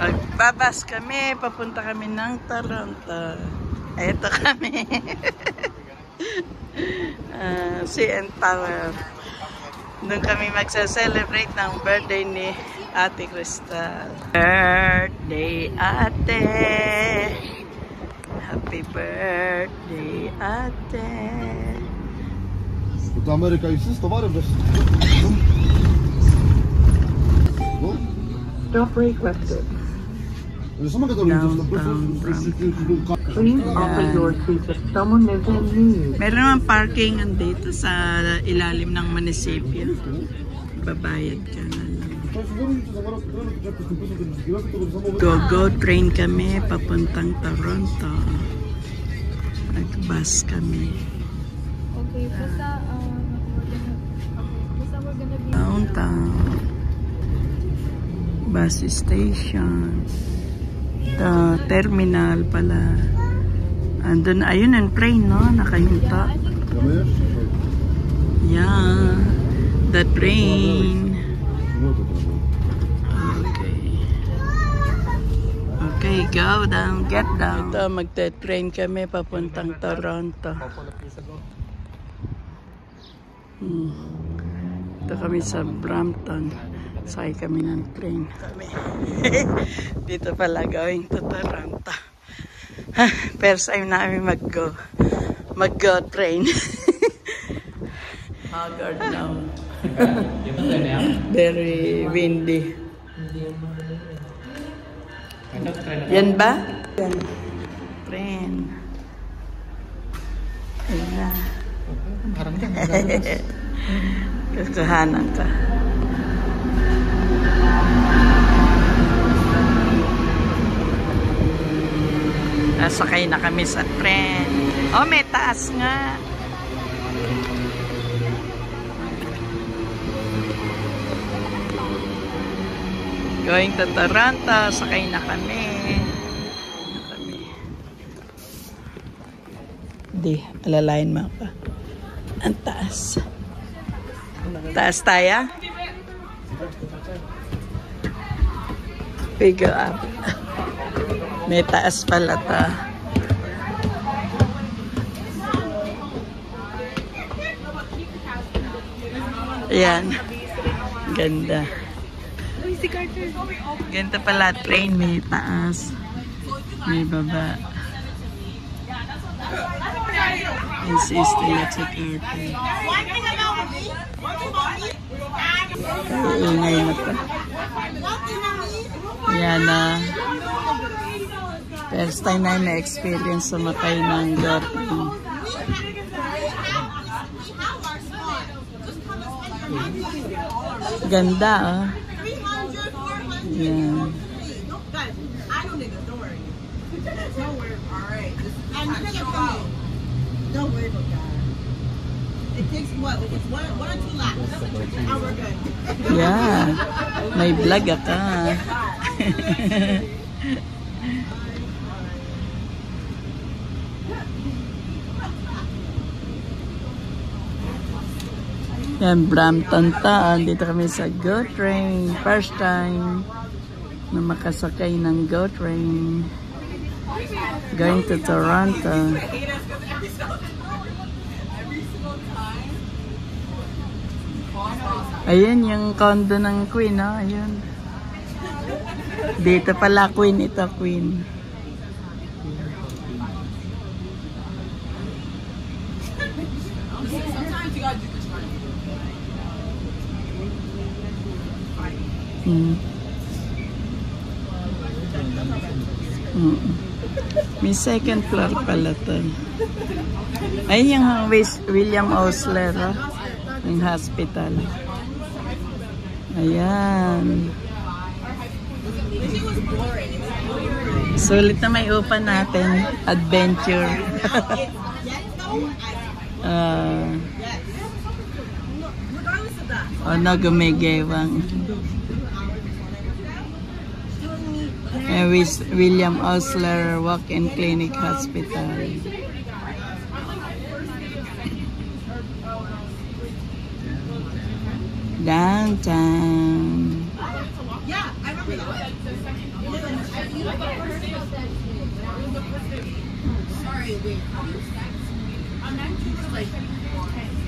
Magbabas kami, papunta kami ng Toronto. Ito kami. CN Tower. Doon kami magsa-celebrate ng birthday ni Ate Crystal. Birthday, Ate! Happy birthday, Ate! Do Ameryka i z towarem też. Stop requested. Please offer your seat if someone is in need. Meron naman parking dito sa ilalim ng munisipyo. Babayad ka na lang. Go train kami papuntang Toronto. Nag-bus kami. Okay, basta we're gonna be Downtown. Bus station. The terminal pala. Andun, ayun ang train, no? Nakayunta. Yeah. The train. Okay. Okay, go down. Get down. Ito, magte-train kami papuntang Toronto. Ito kami sa Brampton. Sakay kami ng train. Dito pala going to Toronto. First time namin mag-go train. Haggard now. Very windy. Yan ba? Yan. Train. Ayan na. Kakahanan ka. Sakay na kami sa train. Oh, may taas nga. Going to Toronto. Sakay na kami. Di, alalayan mo pa. Ang taas. Taas tayo. We go up. May taas pala ta. Ayan. Ganda. Ganda pala. Train may taas. May baba. This is the electric airplane. Ingay na pa. Ayan na. First time na na-experience sumakay ng airplane. Ganda, oh. Ayan. Don't worry about that. It takes what? It's one or two laps. And we're good. Yeah. May vlog ka. Yan, Brampton ta. Dito kami sa GO train. First time na makasakay ng GO train. Going to Toronto. Ayan yung condo ng Queen, no? Ayan. Dito pala Queen, ito Queen. May second floor pala to. Ayun yung William Osler, oh, yung hospital. Ayan. Sulit na may upa natin. Adventure. Ano gumigewang. William Osler Walk-in Clinic Hospital. Downtown. Yeah, I remember that. wait. Like,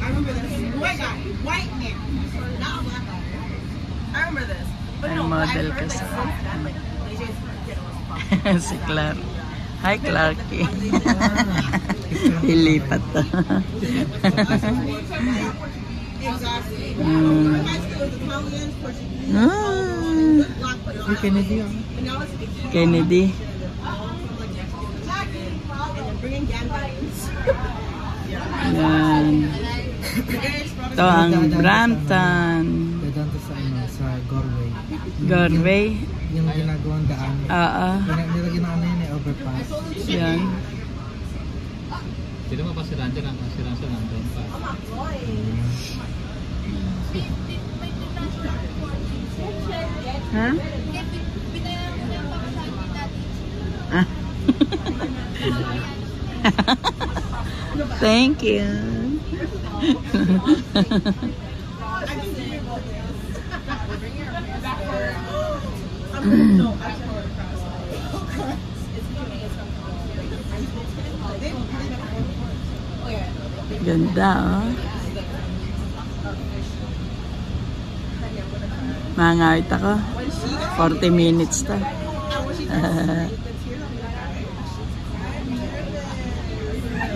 I remember this. White guy. White man. Not a black guy. I remember this. But no, Ang I model heard ka like sa since then, like, AJ's kid was si Clark. Hi, Clarky. Ilipat to. exactly. Mm. My school was Italian, Portuguese, Ah, black, but Uy, Kennedy ah. and now it's Kennedy. and then bringing gangbangers. Yan. Ito ang Brampton. Dadaan to sa ano, sa Gorway. Gorway. Yung ginagawang daan. Oo. Nilagyan na ano yun eh, overpass. Yan. Hindi mo pa si Rancho nandun pa. Ha? Ah. Thank you. Ganda, oh. Mangawit ako. 40 minutes to.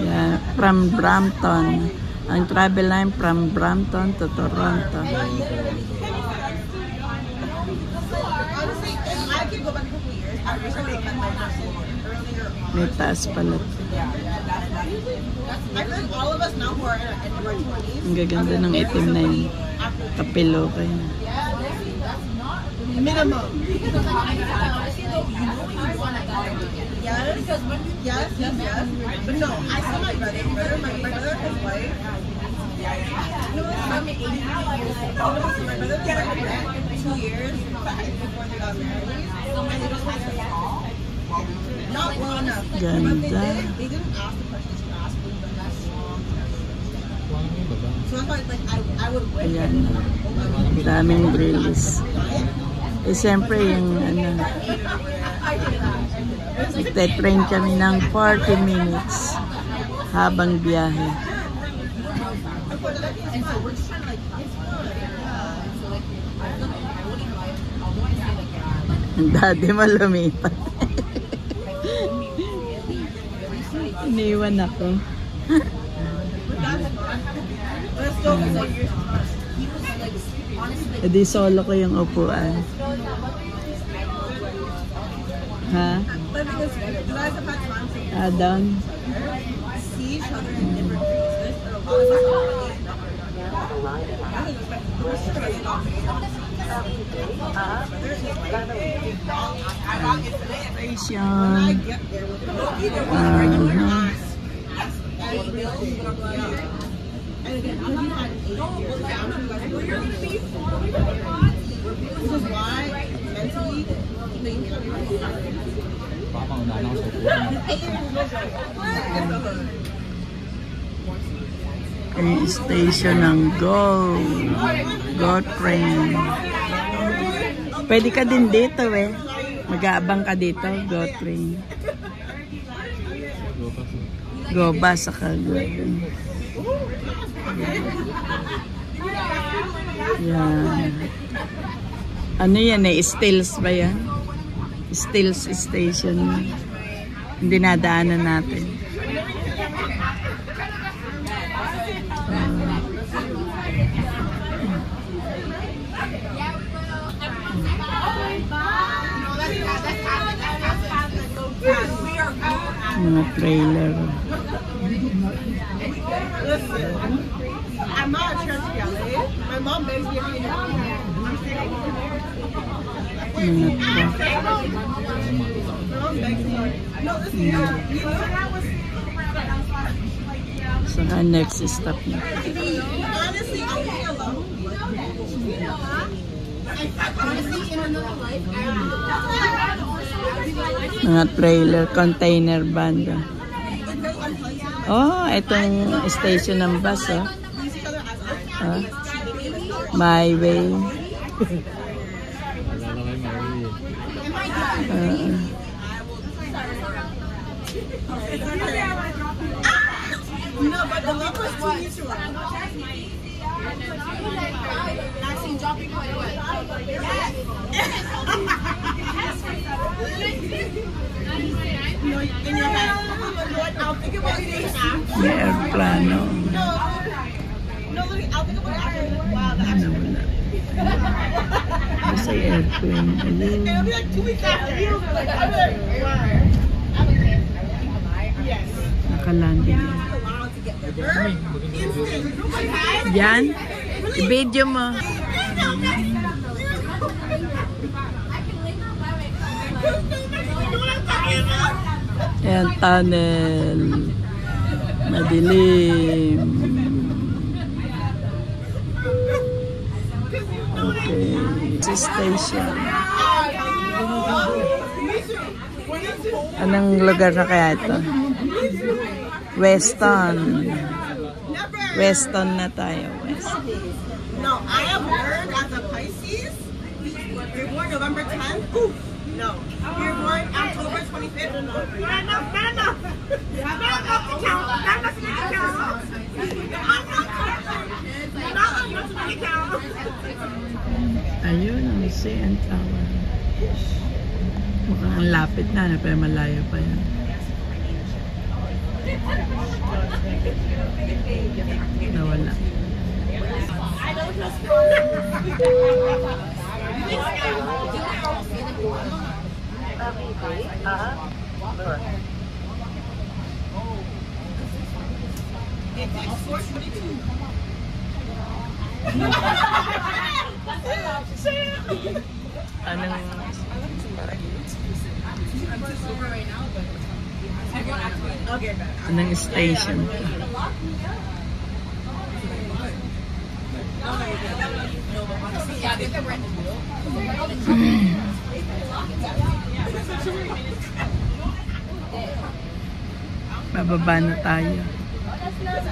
Yeah, from Brampton. Ang travel line from Brampton to Toronto. Honestly, I could go back a couple years. I wish I would have met my person earlier on. May taas pala. I feel like all of us now who are in our 20s. Ang gaganda ng itim na yun. Kapilo kayo. Minimum. Yes, yes, yes, yes. But no, I saw my brother, my brother, his wife. No, my brother was like 2 years before they got married. And they just had a not well enough. But they didn't ask the questions to ask me, but that's wrong. So I thought like I would wish. Ayan. Daming grills. Eh, siyempre yung ano, train kami ng 40 minutes habang biyahe. Ang daddy mo lumipat. Iniwan ako. E di solo ko yung upuan. Ha? Down? See each other in different places. Station. This is why mentally Papa, unahan ako sa upuan. Ay, station ng Go Train. Pwede ka din dito eh. Mag-aabang ka dito, Go Train. Go bus saka Go Train. Yan. Ano yan eh? Stills ba yan? Stills Station. Hindi nadaanan natin. Mga trailer. I'm not a church girl. My mom begs me every day. Mga truck. My mom begs me. No, listen, you know that was Saka next stop na. honestly, I'll be alone. Honestly, in another life, Mga trailer, container van. Oh, itong station ng bus, oh. Ah, My Way. But the love was too mutual. Maxine, dropping what? Yes. In your head. I'll think about it after. May aeroplano. No, look, I'll think about it after. Wow, the Ano, wala. Basta airplane. Ayun. It'll be like 2 weeks after. I'll be like, wow. Yes. Nakalanding. Allowed to get there. Instant. Yan. I-video mo. Yan, tunnel. Madilim. Okay. Station. Anong lugar na kaya ito? Weston. Weston na tayo. Weston. No, I have learned as a Pisces, you're born November 10th. Ooh, no. You're born October 25th. Not enough. Not enough to count. Not enough to make it count. Not enough to make it count. Ayun, ang CN Tower. Mukhang ang lapit na, pero malayo pa yan. Nawala. Anong station to? Bababa na tayo.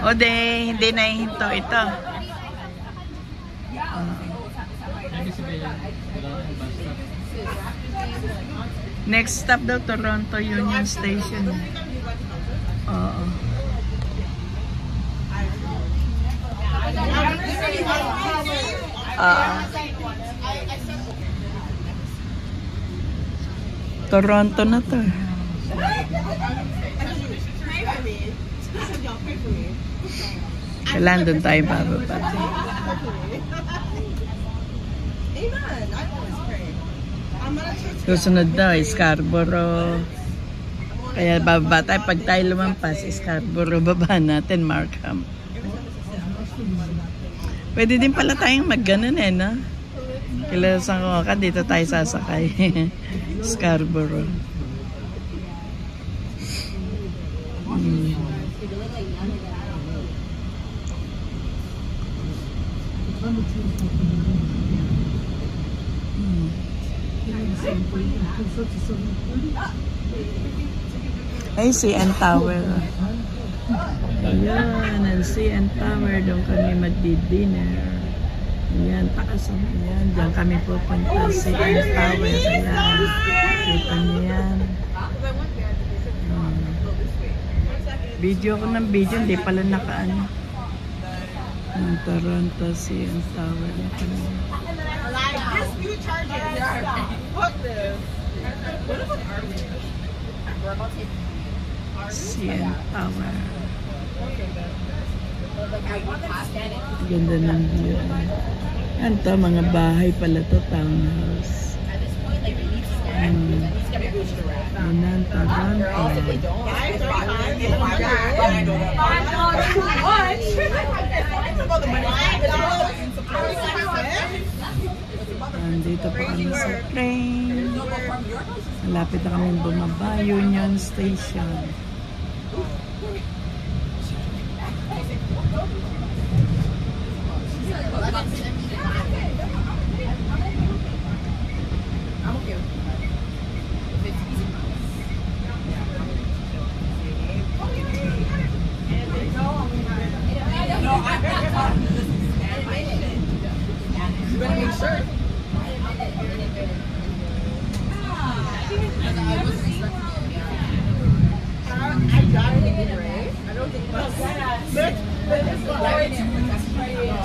O de, hindi nahihinto ito. Next stop daw, Toronto Union Station. Oo. Toronto na to. Kailan doon tayo bababa. Amen. I always pray. I'm not a church. Susunod daw, Scarborough. Kaya bababa tayo. Pag tayo lumampas, Scarborough, baba natin, Markham. Pwede din pala tayong mag-ganon no? Kilasan ko ka, dito tayo sasakay. Scarborough. Ay, CN Tower. Ayan, ang CN Tower. Doon kami magdi-dinner. Ayan, taas. Ayan, diyan kami pupunta. CN Tower. Ayan. Kita niyo yan. Video ko ng video. Hindi pala nakaano. Ang Toronto CN Tower. Like this new charger. Fuck this. CN Tower. Ganda ng view. Yan to, mga bahay pala to, townhouse. Yan, Toronto. Dito pa kami sa train. Malapit na kami bumaba. Union Station. don't take bus.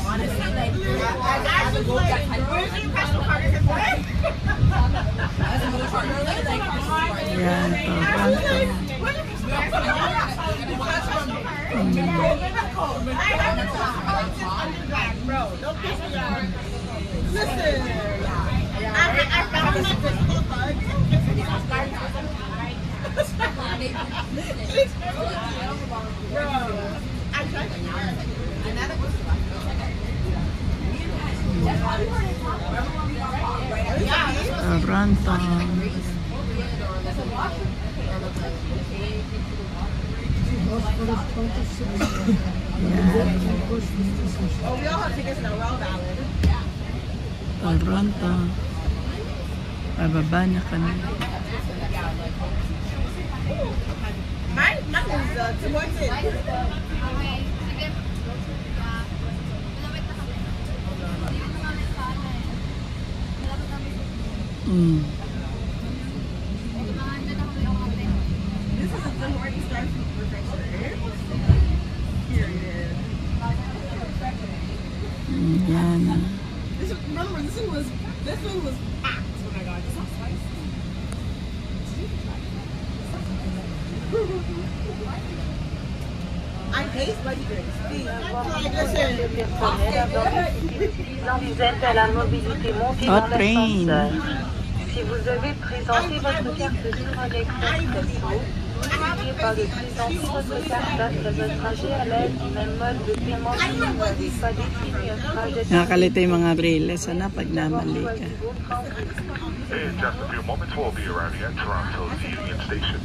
Honestly, like, where's your personal car? Yan, Bro, don't piss me off. Listen, I found this physical bug. Bro, I tried to Toronto. Oh, we all have tickets now. We're all valid. Toronto. Bababa na kami. Mine is towards it. This is a good morning start for refresher. Period. Yan. Remember, this one was packed when I got it. This one's spicy. I hate spicy drinks. Please. Utilisant des aides à la mobilité, montez Oh, dans train. l'ascenseur. Si vous avez présenté votre carte sur un lecteur Presto, n'oubliez pas de présenter votre carte d'offre de trajet à l'aide du même mode de paiement si vous n'avez pas défini un trajet. Nakakalito yung mga reels. Sana pag namali ka. In just a few moments, we'll be arriving at Toronto's Union Station.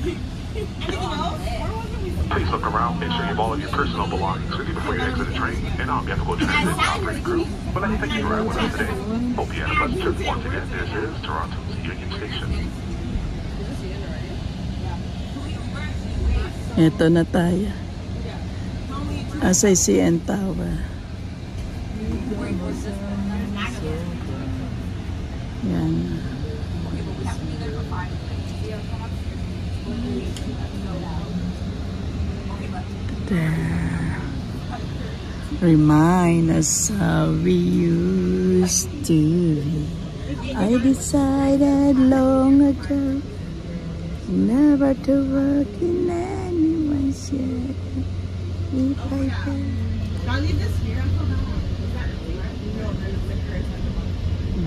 Please look around, make sure you have all of your personal belongings with you before you exit the train, and on behalf of Transit operating crew, we'd like to thank you for riding with us today. Hope you had a pleasant trip. Once again, this is Toronto's Union Station. Ito na tayo. Asay CN Tower. Yan. There. Remind us how we used to be. I decided long ago never to work in anyone's shed. If I could Can I leave this here?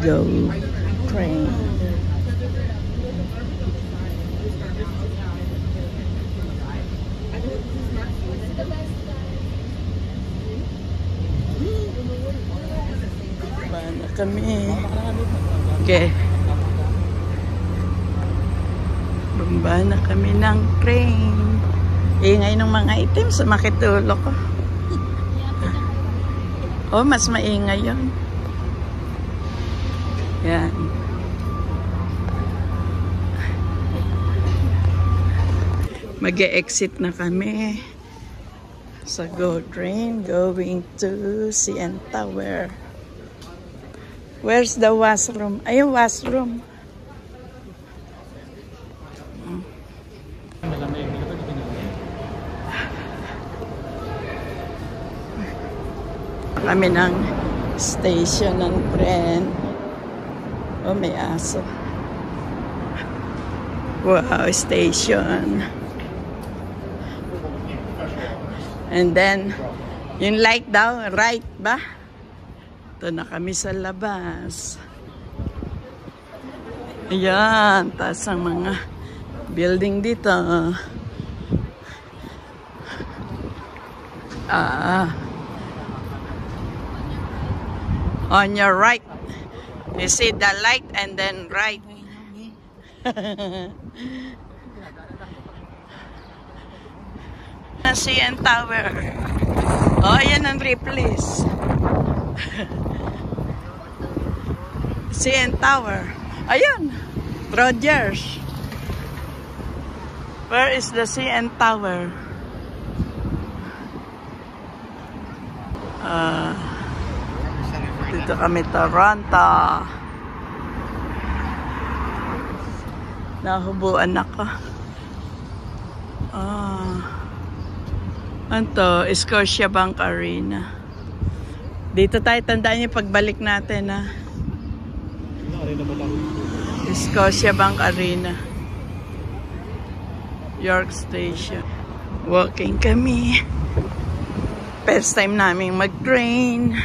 go train. Baba na kami. Okay. Baba na kami ng train. Ingay ng mga itim sa makitulo ko. Oh, mas maingay yun. Yan. Mag-e-exit na kami sa GO train going to CN Tower. Where's the washroom? Ayun, washroom. Kami ng station ng tren. Oh, may aso. Wow, station. And then, yung light daw, right ba? Ito na kami sa labas. Ayan, taas ang mga building dito. On your right, you see the light and then right. CN Tower. Oh, yan ang Ripley's. CN Tower. Ayan. Rogers. Where is the CN Tower? Dito kami, Toronto. Nahubuan ako. Anto, Scotiabank Arena. Dito tayo, tandaan niyo pagbalik natin, ha. Scotiabank Arena. York Station. Walking kami. First time namin mag-train.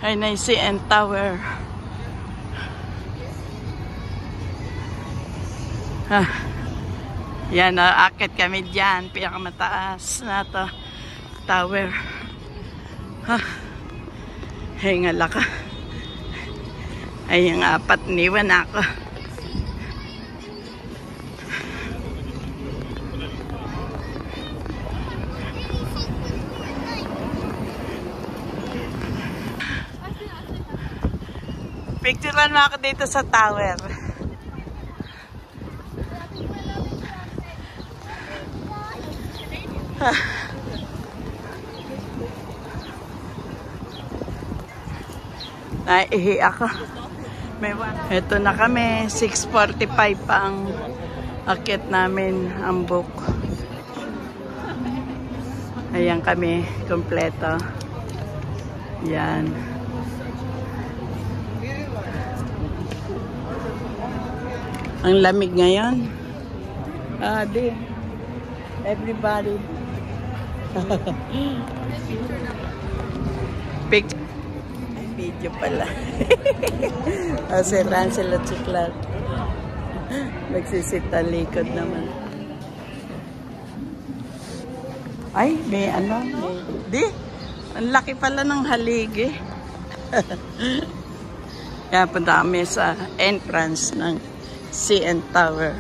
Ay, na CN Tower. Yan, akit kami dyan. Pinakamataas na to. Tower. Hingala ka. Ay, yung apat niwan ako. Picturean mo ako dito sa tower. Naihi ako. Ito na kami. 6:45 pa ang akit namin ang book. Ayan kami. Kompleto. Yan. Ang lamig ngayon. Di. Everybody. Picture. Video pala. Si Rancel at si Clark. Nagsisita likod naman. Ay, may ano. Di. Ang laki pala ng haligi. Kaya punta kami sa entrance ng CN Tower.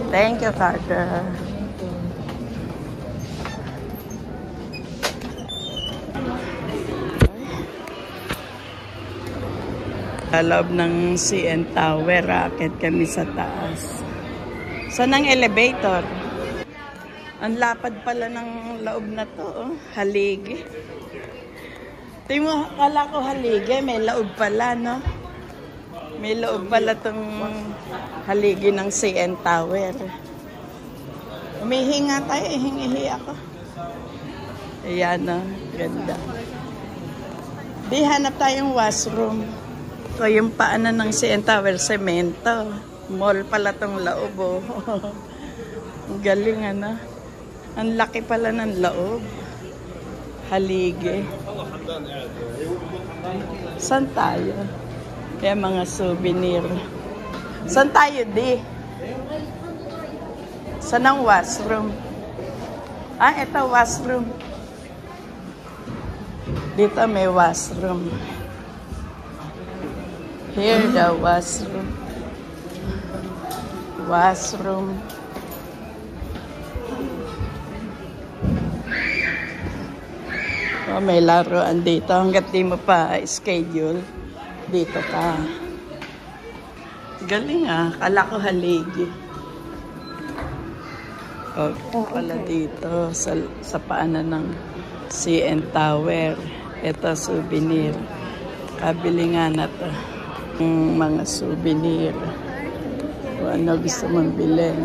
Thank you, Carter. Sa loob ng CN Tower, akit kami sa taas. Saan ang elevator? Ang lapad pala ng loob na to. Oh. Haligi. Tingnan mo, kala ko haligi. May loob pala, no? May loob pala tong haligi ng CN Tower. Umihinga tayo. Hingi ako. Ayan, no? Ganda. Di, hanap tayong washroom. Ito yung paanan ng CN Tower. Semento. Mall pala tong loob, oh. Ang galing, ano? Ang laki pala ng loob. Haligi. Saan tayo? Kaya mga souvenir. Saan tayo, di? Saan ang washroom? Ito washroom. Dito may washroom. Here the washroom. Washroom. Oh, may laruan dito. Hanggat di mo pa schedule, dito ka. Galing, ah. Kala ko haligi. Oh, pala dito sa paanan ng CN Tower. Ito souvenir. Kabili nga na to. Mga souvenir. Kung ano gusto mong bilhin.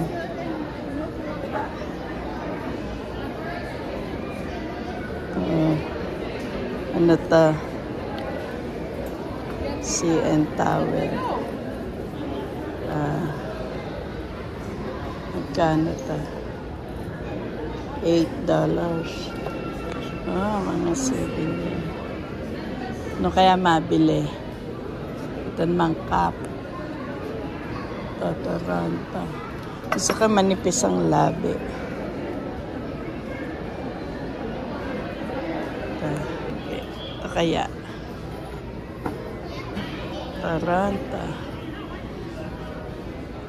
Ano to? CN Tower. Magkano to? $8. Mga souvenir. Ano kaya mabili? Ito namang cup. Toronto. Gusto ka manipis ang labi. Ito kaya. Toronto.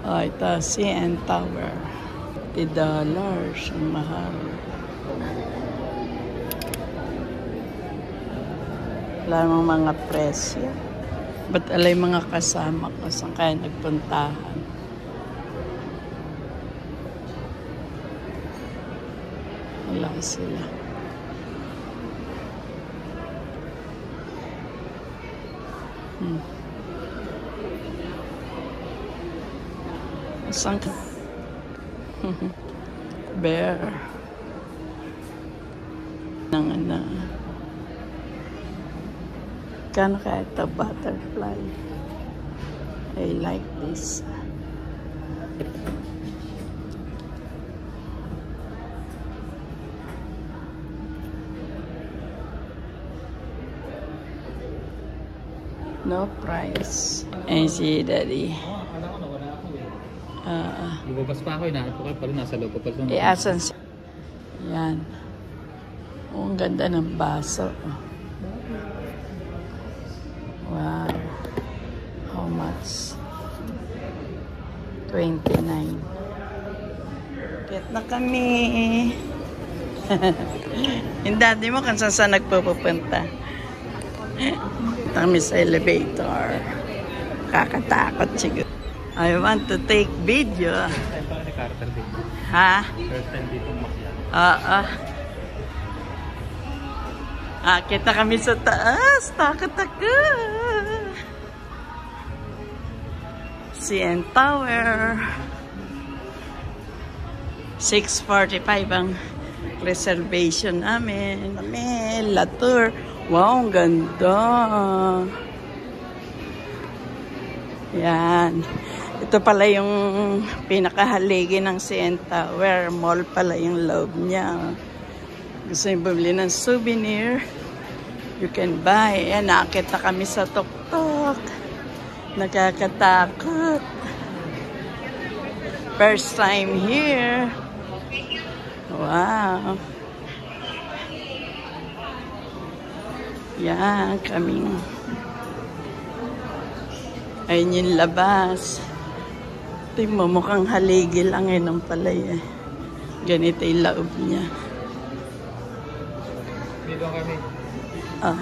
Ito, CN Tower. $50. Ang mahal. Wala namang mga presyo. Ba't alay mga kasama ko saan kaya nagpuntahan? Wala Wala sila. Saan ka? Bear. Kano kaya ito? Butterfly. I like this. No price. And si Daddy. Akala ko nawala ako eh. Lumabas pa ako eh. Nahanap ko kayo pa rin. Nasa loob ko pa rin. Asan siya? Yan. Oh, ang ganda ng baso. Wow. How much? 29. Get na kami. Yung daddy mo kung saan nagpupunta. Kami sa elevator. Kakatakot siguro. I want to take video. First time ni Carter dito. Ha? First time dito umakyat. Oo. Kita kami sa taas. Takot-takot. CN Tower. 6:45 ang reservation namin. La Tour. Wow, ang ganda. Yan. Ito pala yung pinakahaligi ng CN Tower. Mall pala yung loob niya. Gusto yung bumili ng souvenir, you can buy. Ayan, nakakita kami sa tuktok. Nakakatakot. First time here. Wow. Yan, kaming. Ayun yung labas. Tingnan mo, mukhang haligi lang eh ng palay eh. Ganito yung loob niya. Dito kami. Ah.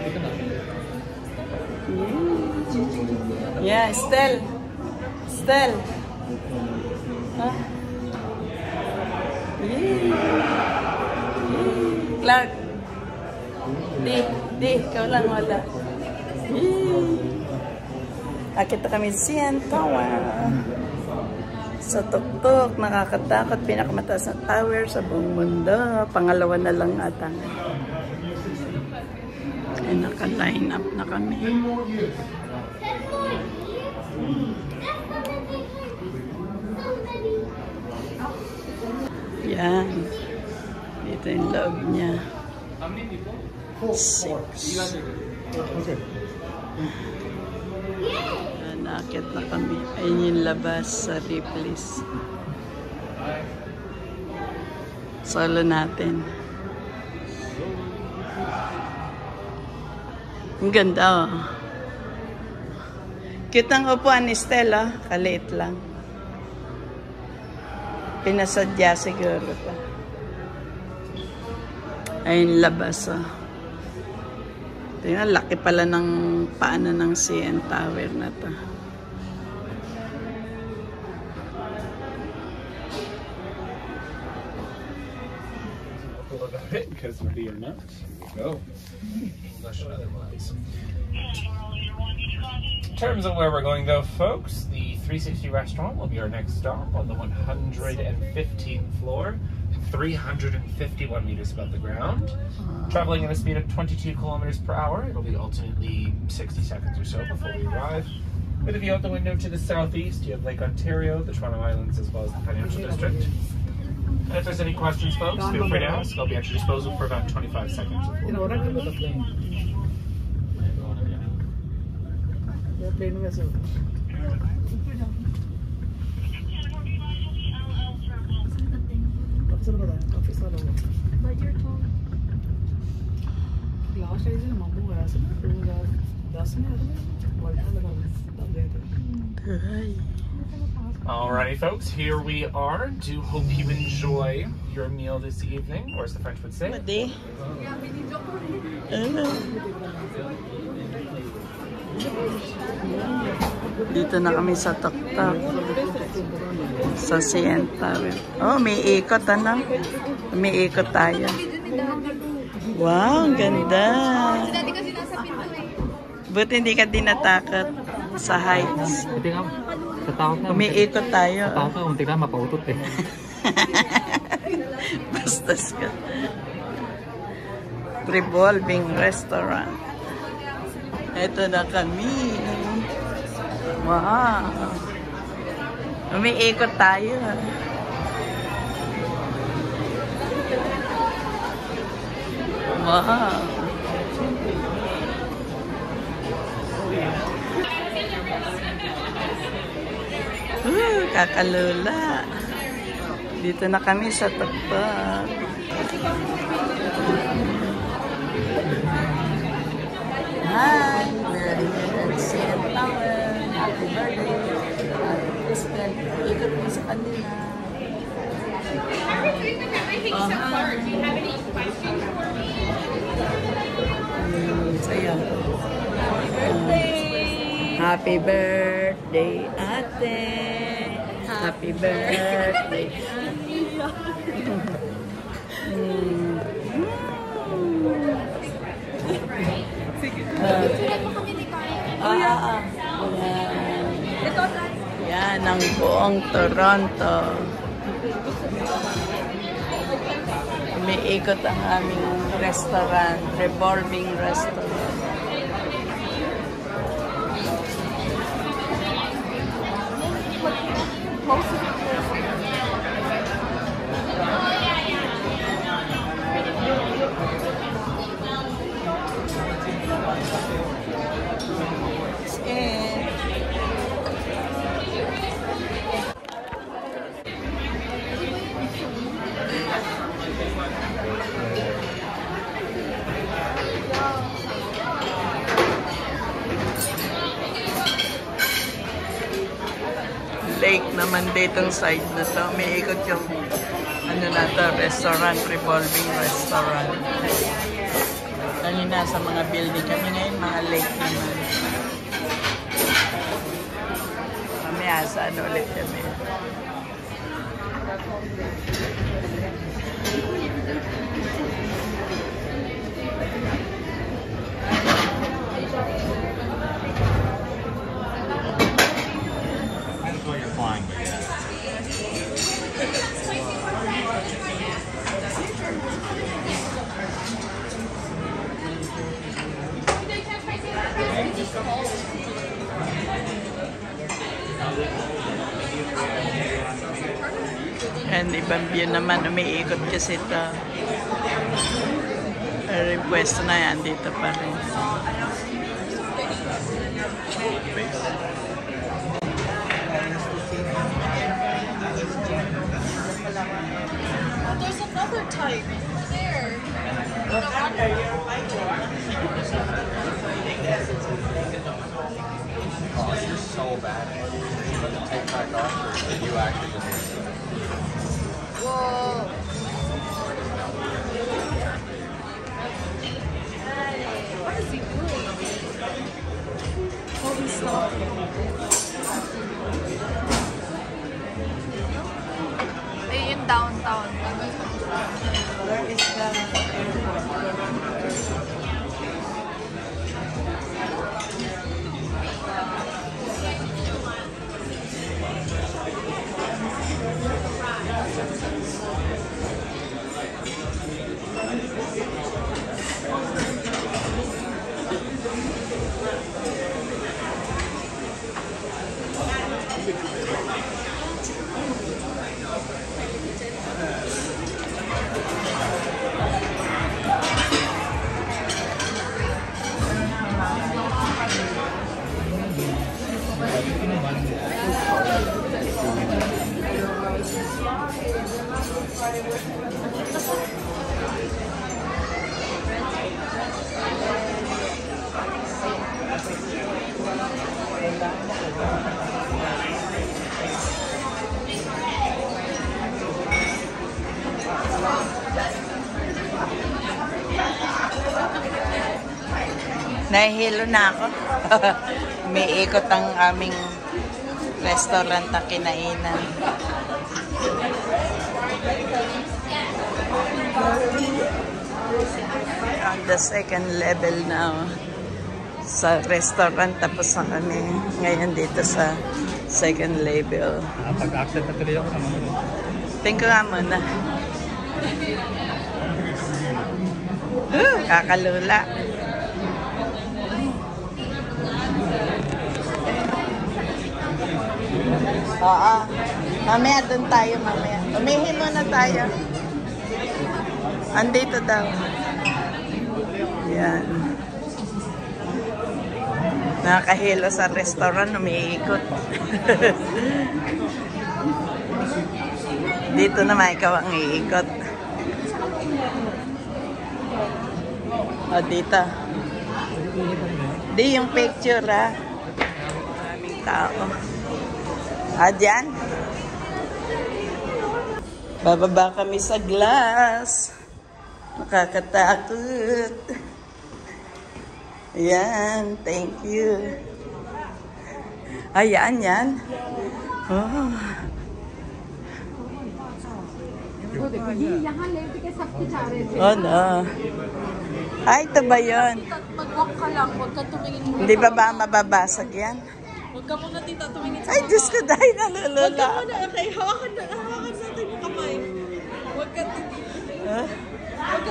Dito na. Yeah, Estelle. Estelle. Huh? Clark. Di, ikaw lang wala. Nakita kami CN Tower. Sa tuktok, nakakatakot, pinakamataas na tower sa buong mundo. Pangalawa na lang ata. Ay, naka-line up na kami. Yan. Dito yung loob niya. 6. Nakakit na kami. Ayun yung labas sa Ripley's. Solo natin. Ang ganda oh. Cute ang upuan ni Stella. Kaliit lang. Pinasadya siguro pa. Ayun labas oh. Tingnan, laki pala ng paano ng CN Tower na to. Because we're being nuts. Go. English or otherwise. In terms of where we're going, though, folks, the 360 restaurant will be our next stop on the 115th floor, 351 meters above the ground. Traveling at a speed of 22 kilometers per hour, it'll be ultimately 60 seconds or so before we arrive. With a view out the window to the southeast, you have Lake Ontario, the Toronto Islands, as well as the Financial District. And if there's any questions, folks, feel free to ask. I'll be at your disposal for about 25 seconds. But you're tall. Alrighty, folks, here we are. Do hope you enjoy your meal this evening, or as the French would say. Madi. Dito na kami sa Tuktok. Sa CN Tower. Oh, may ikot ano? May ikot tayo. Wow, ang ganda. Buti hindi ka dinatakot sa heights. Hindi nga, tatakot na. Umiikot tayo. Tatakot na, unti ka mapautot eh. Bastos ka. Revolving restaurant. Ito na kami. Wow. Umiikot tayo. Wow. Kakalula. Dito na kami sa Tuktok. Hi, we're here at CN Tower. Happy birthday. President, ikot mo sa kanila. Saya. Happy birthday, ate. Happy birthday. Yan ang buong Toronto. Umiikot ang aming restaurant, revolving restaurant. Lake naman ditong side na to. May ikot yung ano na to, restaurant, revolving restaurant. Kanina sa mga building kami ngayon, mga lake naman. Mamaya sa ano ulit kami. And ibang view naman, umiikot kasi ito. Pero yung pwesto na yan, dito pa rin. There's another type there. Oh, you're so bad at it. You let the tape back off, or you actually just... Whoa. What is he doing? Oh, he's stopping. In downtown. Where is the airport? Nahihilo na ako. May ikot ang aming restaurant na kinainan. On the second level now sa restaurant, tapos na kami ngayon dito sa second level. Pag-accept na tuloy ako naman. Tingko nga muna. Kakalula. Oo. Mamaya doon tayo, mamaya. Umihin muna tayo. Andito daw. Yan. Nakakahilo sa restaurant, umiikot. Dito naman ikaw ang iikot. O, dito. Di yung picture, ha? Maraming tao. Dyan. Bababa kami sa glass. Nakakatakot. Ayan, thank you. Ayan, yan. Oh. Oh, no. Ay, ito ba yun? Mag-walk ka lang, huwag ka tumingin muna. Hindi ba mababasag yan? Huwag ka muna tita tumingin sa Ay, Diyos ko, dahil nalulula. Huwag ka muna, okay, hawakan natin yung kamay. Huwag ka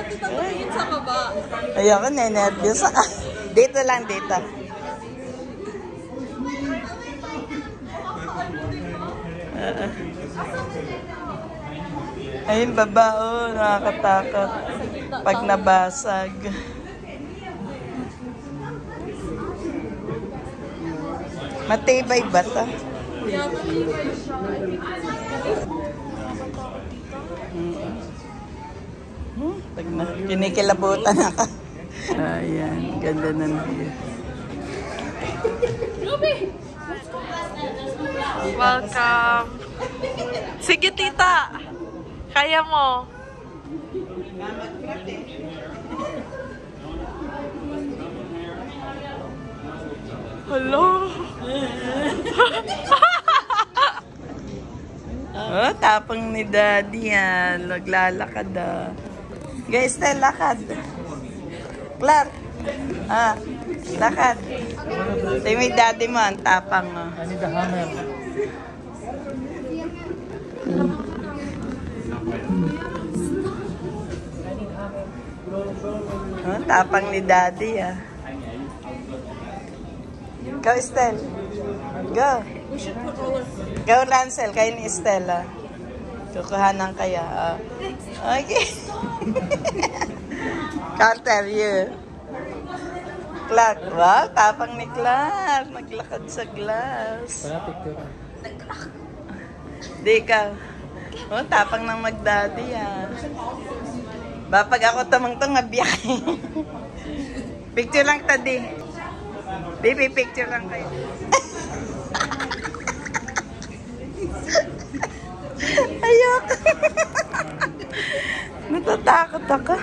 tita tumingin sa baba. Ayoko, nenervyos ako. Dito lang, dito. Ayun, baba, oh, nakakatakot. Pag nabasag. Matibay ba ito? Yeah, matibay siya. Pag kinikilabutan ako. Ayan, ganda ng view. Welcome. Sige tita. Kaya mo. Hello. Oh, tapang ni Daddy yan. Naglalakad ah. Guys, tayo lakad. Clark. Lakad. Tayo may Daddy mo, ang tapang. Oh. I need the hammer. Oh, tapang ni Daddy ah. Go, Estelle. Go. Go, Rancel. Kayo ni Estelle. Kukuhanan kaya. Okay. Carter, you. Clark. Wow, tapang ni Clark. Naglakad sa glass. Para picture. Di ka. Oh, tapang ng mag-daddy ah. Bapag ako tamang-tang mabiyay. Picture lang tadi. Baby, picture lang kayo. Ayoko. Natatakot ako.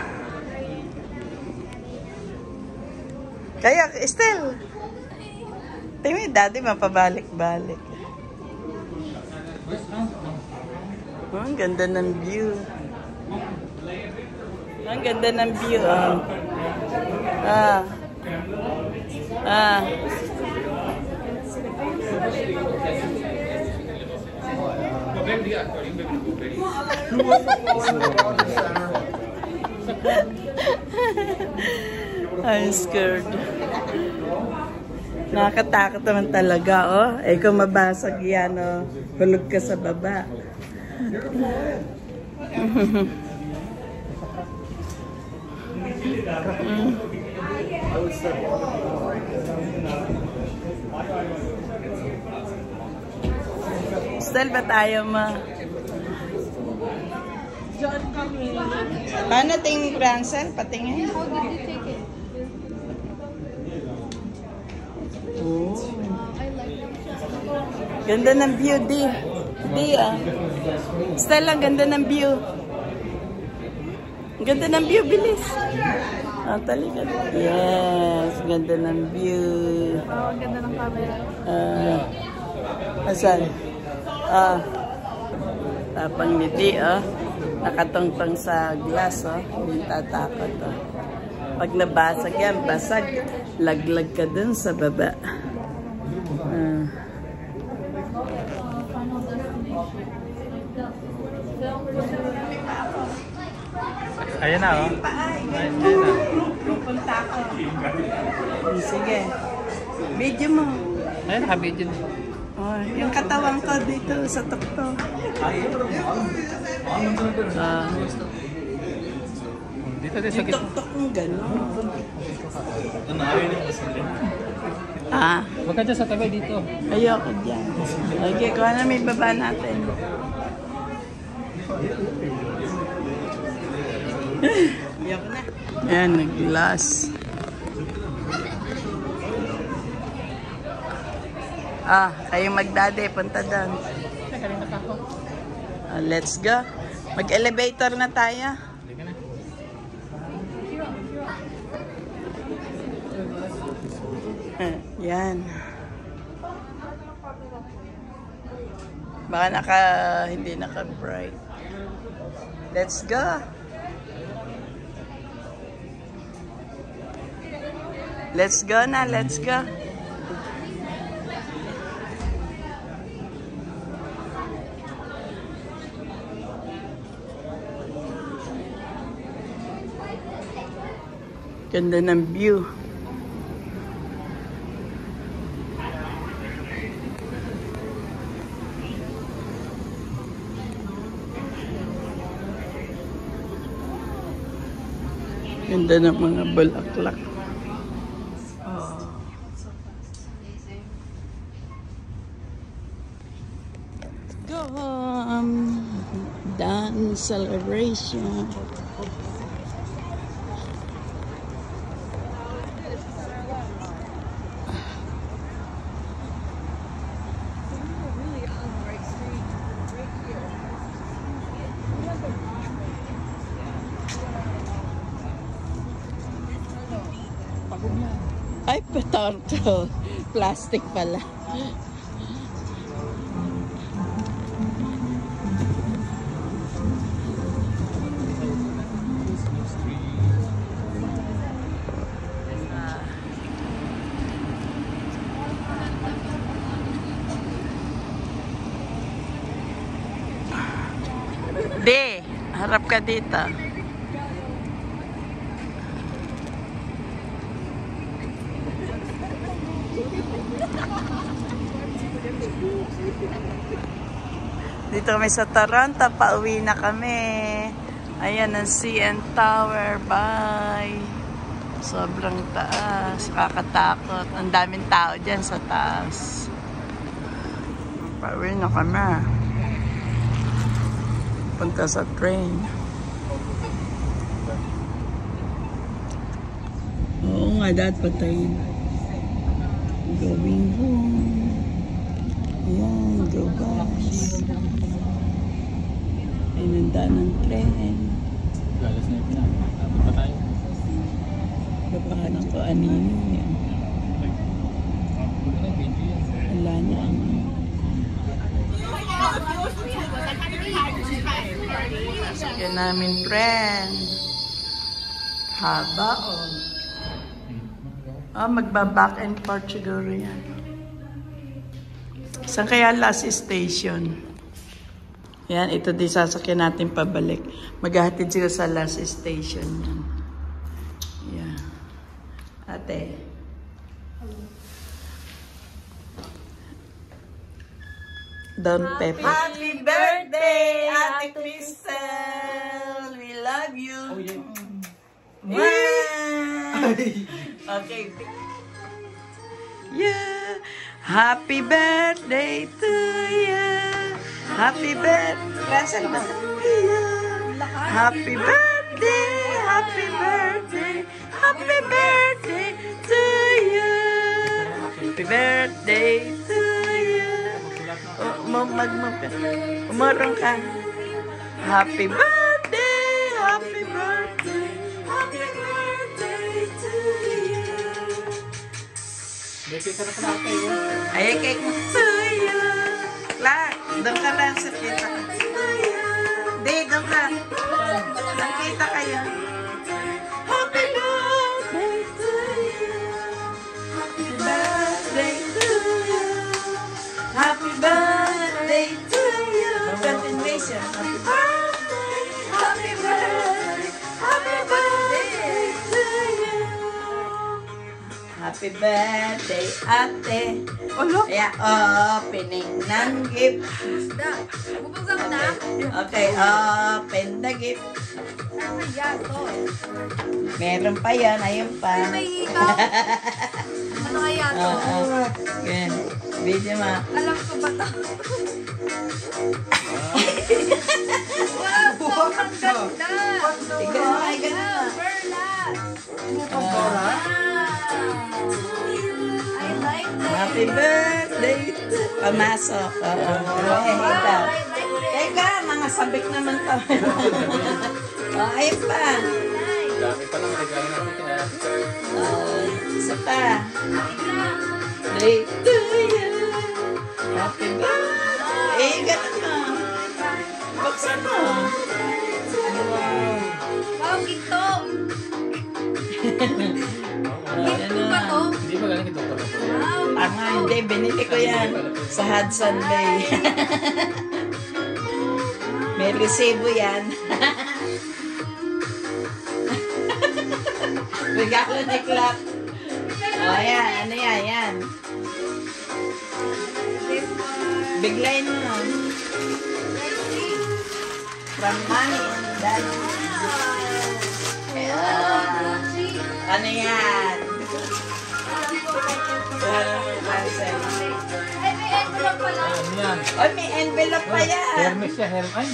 Kaya, Estelle. Tingnan, Daddy, mapabalik-balik. Oh, ang ganda ng view. Ang ganda ng view. I'm scared. Nakakatakot naman talaga, oh. Eh, kung mabasag yan, oh. Hulog ka sa baba. Style ba tayo, ma? Diyan kami. Paano tingin Rancel? Patingin? How did you take it? Oh. I like it. Ganda ng view, Di. Di, ah. Style, ang ganda ng view. Ang ganda ng view, bilis. Ah, talika. Yes, ganda ng view. Oo, ang ganda ng camera. Asan? Tapang ngiti, nakatungtong sa glass, hindi tatakot, Pag nabasag yan, basag, laglag ka dun sa baba. Ayan na, oh. Ayan na. Sige. Video mo. Ayan, nakabidyo na. Oh, yung katawan ko dito sa tukto. Dito din sa Yung gitna. tuktok mo gano'n. Huwag ka dyan sa tabi dito. Ayoko dyan. Okay, kung ano may baba natin. Ayoko na. Ayan, nag-glass. Kayong magdade, punta doon. Let's go. Mag-elevator na tayo. Yan. Baka hindi naka-bright. Let's go. Let's go na, let's go. Ganda ng view. Ganda ng mga bulaklak. Go dance celebration. Ay, patorto. Plastic pala. De, harap ka dito. Dito kami sa Toronto, pauwi na kami. Ayan ang CN Tower, bye. Sobrang taas, kakatakot. Ang daming tao dyan sa taas. Pauwi na kami. Punta sa train. Oo nga, dad, patayin. Going home. Ayan, go bus. Inanda ng tren. Galas na yung pinaka. Tapos pa tayo. Babahan ko anino yan. Wala na ang... Yan namin friend. Haba magbaback and forth siguro yan. Saan kaya last station? Yan, ito din sasakyan natin pabalik. Maghahatid sila sa last station. Yan. Ate. Don Pepe. Happy birthday, Ate Crystal! We love you. Oh, yeah. Okay. Yeah. Happy birthday to you. Happy birthday. Happy birthday. Happy birthday. Happy birthday to you. Happy birthday to you. Umurong ka. Happy birthday. Happy birthday. Happy birthday May cake ka na pala ate. Ay, cake mo. Tuyo. Clark, doon ka lang sa kita. Di, doon ka. Nakita kayo. Happy birthday to you. Happy birthday to you. Happy birthday to you. Continuation. Happy birthday. Happy birthday. Happy birthday to you. Happy birthday, ate. Kaya, opening ng gift. Bubuksan mo na? Okay, open the gift. Ayan, to. Meron pa yan, ayun pa. Ay, may ikaw. Ano kaya to? Yan. Video mo. Alam ko ba to? Wow, sobrang ganda. Tignan mo, ay ganun. Perlas. I like that. Happy birthday. Pamasok. Ito. Teka, mga sabik naman to. Ayun pa. Dami pa lang regalo natin kaya. Isa pa. Birthday to you. Happy birthday. Ganun mo. Buksan mo. Wow, ito. Ito ba to? Hindi ba galing ito pa lang? Wow. Tama, hindi. Binili ko yan sa Hudson Bay. May resibo yan. Regalo ni Clark. O, yan. Ano yan? Yan. Biglayin mo. From mommy and daddy. Ano yan? Ansel. Ay, may envelope pala. Ano yan? Oy, may envelope pa yan. Hermes siya, Hermes. Ay,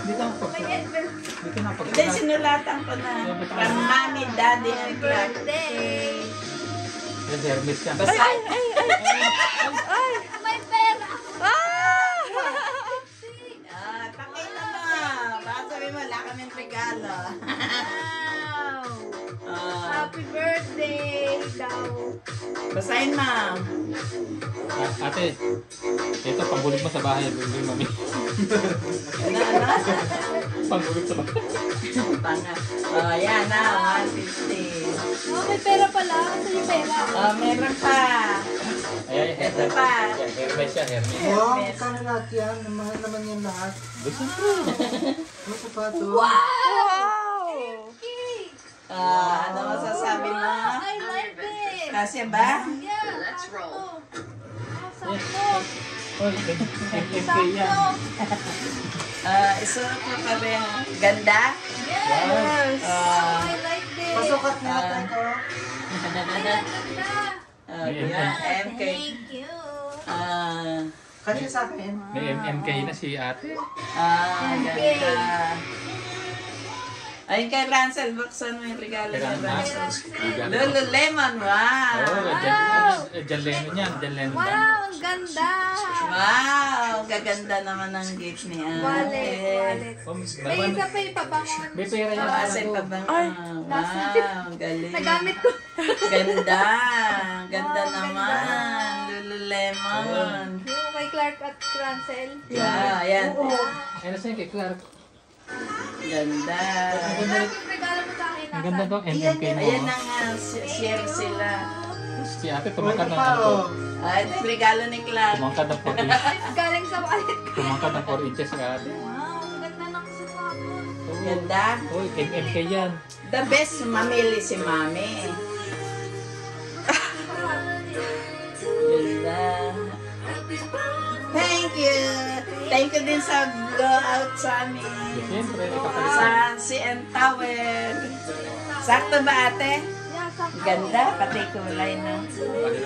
dito ang pag. May envelope. Dito na pag. Hindi, sinulatan ko na. From mommy, daddy, and Clark. Birthday. Yan, Hermes siya. Basta, May pera. pakita mo. Baka sabi mo, wala kaming regalo. Wow. Happy birthday daw. Basahin mo. Ate, ito, panggulog mo sa bahay. Bumili mami. Ano? Panggulog sa bahay. Tanga. Yan na. 150. Oh, may pera pala. Ito yung pera. Meron pa. Ay, Ito pa. Yan, Hermes siya, Hermes. Wow, magkano lahat yan? Mahal naman yan lahat. Gusto mo? Ano ko pa ito? Ano masasabi mo? I like it. Kasi ba? Yeah, let's roll. Sakto. Oy, MK yan. Isuot mo pa rin. Ganda? Yes. I like this. Pasukat na ata ito. Ganda. MK. Thank you. Kasi sa akin. May MK na si ate. Ganda. Ay, kay Ransel, buksan mo yung regalo ni Ransel. Lululemon, wow! John Lennon yan, John Lennon. Wow, ang ganda. Wow! Gaganda naman ang gift ni Ate. Wallet. May isa pa yung pabangon. May pera yan. Asin pa ba? Wow, galing. Nagamit ko. Ganda. Ganda naman. Lululemon. Yung kay Clark at Ransel. Yeah, ayan. Ano sa'yo kay Clark? Ganda. Clark, yung regalo mo sa akin. Ang ganda to, MK mo. Ayan na nga, share sila. Si ate tumangkad ng pa, oh. Ito yung regalo ni Clark. Tumangkad ng 4 inches. Galing sa wallet ko. Tumangkad ng 4 inches si ate. Wow, ang ganda ng kasapon. Ganda. Uy, MK yan. The best mamili si Mami. Ganda. Thank you. Thank you din sa blowout sa amin. Siyempre, kapalit. Sa CN Tower. Sakto ba ate? Yeah, sakto. Ganda, pati kulay na.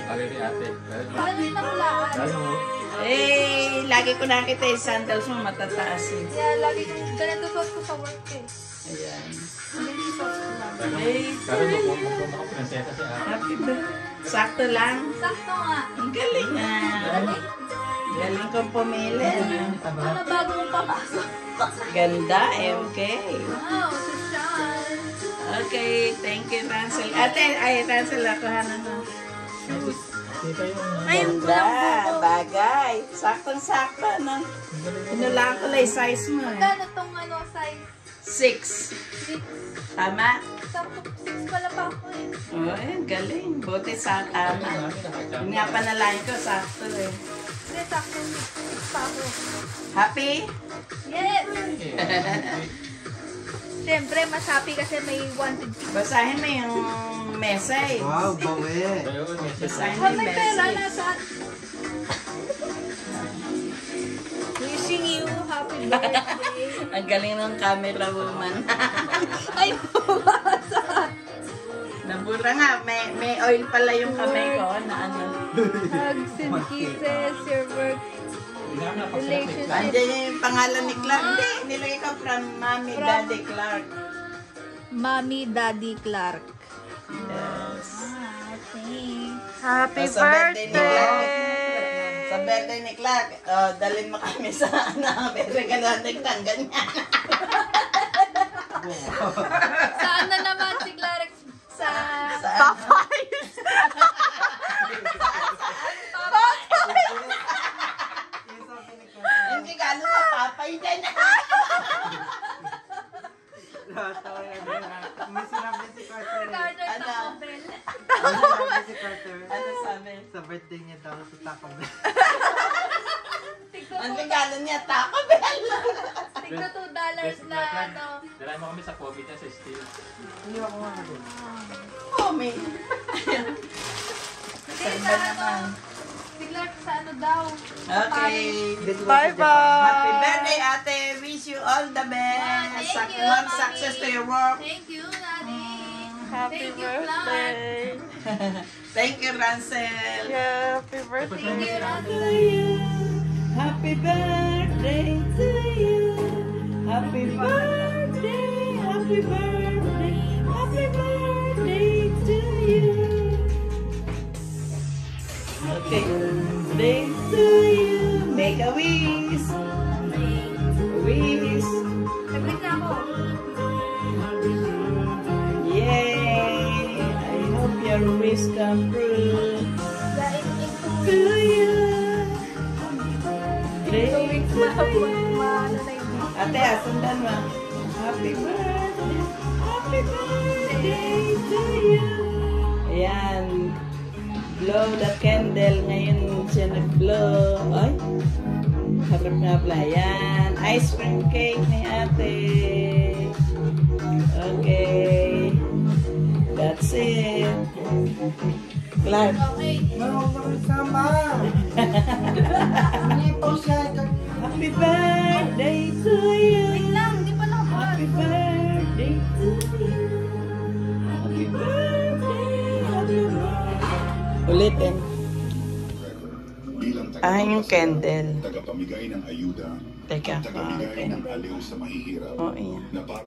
Palit ni ate. Ano yung nakulaan? Lalo mo. Eh, lagi ko nakita yung sandals mo matataas eh. Yeah, lagi ko. Ganito suot ko sa work eh. Ayan. Ganito suot ko lang. Lalo mo makaprinsesa si ate. Happy birthday. Sakto lang. Sakto nga. Ang galing ah. Galing kong pumili. Ano bago mong papasok? Ganda, MK. Wow, si Sean. Okay, thank you, Ransel. Ate, ay, Ransel, ako na. Ayun po lang Ganda, buko. bagay. Saktong-sakto, no? Pinulaan ko lang yung size mo, eh. Magkano tong ano, size 6. 6? Tama? 6 pala pa ako eh. Oh, galing. Buti sa tama. Yun nga panalain ko, sakto eh. Hindi, sakto 6 pa ako. Happy? Yes! Siyempre, mas happy kasi may 150. Basahin mo yung message. Wow, bawi. Basahin mo Oh, yung may pera message. na sa... Wishing you happy birthday. Ang galing ng camera woman. Ay, bumasa. Nabura nga, may oil pala yung kamay ko na ano. Hugs and kisses, your work, relationship. Andiyan yung pangalan ni Clark. Hindi, nilagay ko from Mommy Daddy Clark. Mommy, Daddy Clark. Yes. Thanks. Happy birthday! Sa birthday ni Clark, dalhin mo kami sa regalo ng ganyan. Saan na naman si Clark? Sa... Popeyes! Hindi ka ano sa Popeye dyan. May sinabi si Carter. Carter Ano? Taco Bell. May sinabi si Carter. Ano sabi? Sa birthday niya daw sa Taco Bell. Tigto Ang regalo niya, Taco Bell. $2 na ano. Dala mo kami sa COVID sa steel. Hindi ako nga doon. Oh, may. Hindi, sa ano. Si Clark sa ano daw. Okay. Bye-bye. Happy birthday, ate. Wish you all the best. Thank you, More Mommy. success to your work. Thank you, Daddy. Happy Thank you, Clark. Thank you, Rancel. Yeah, happy birthday. Thank you, Daddy. Happy birthday to you. Happy birthday. Happy birthday. Happy birthday to you. Okay. Birthday to you. Make a wish. Wish. Nag-wish na ako. Yay! I hope your wish come true. Dahil To you. ito weeks na ako. Ano na yun. Ate, asundan mo. Happy birthday. Happy birthday to you. Ayan. Blow the candle. Ngayon siya nag-blow. Ay. Harap nga pala. Ayan. Ice cream cake ni ate. Okay. That's it. Clark. Okay. Marunong naman sama. Hindi po siya. Happy birthday to you. Wait lang, hindi pa lang ako. Happy birthday to you. Happy birthday. Happy birthday. Ulitin. Yung candle. Tagapamigay ng ayuda, Teka. tagabigay Okay. ng aliw sa mahihirap, Oh, iya. na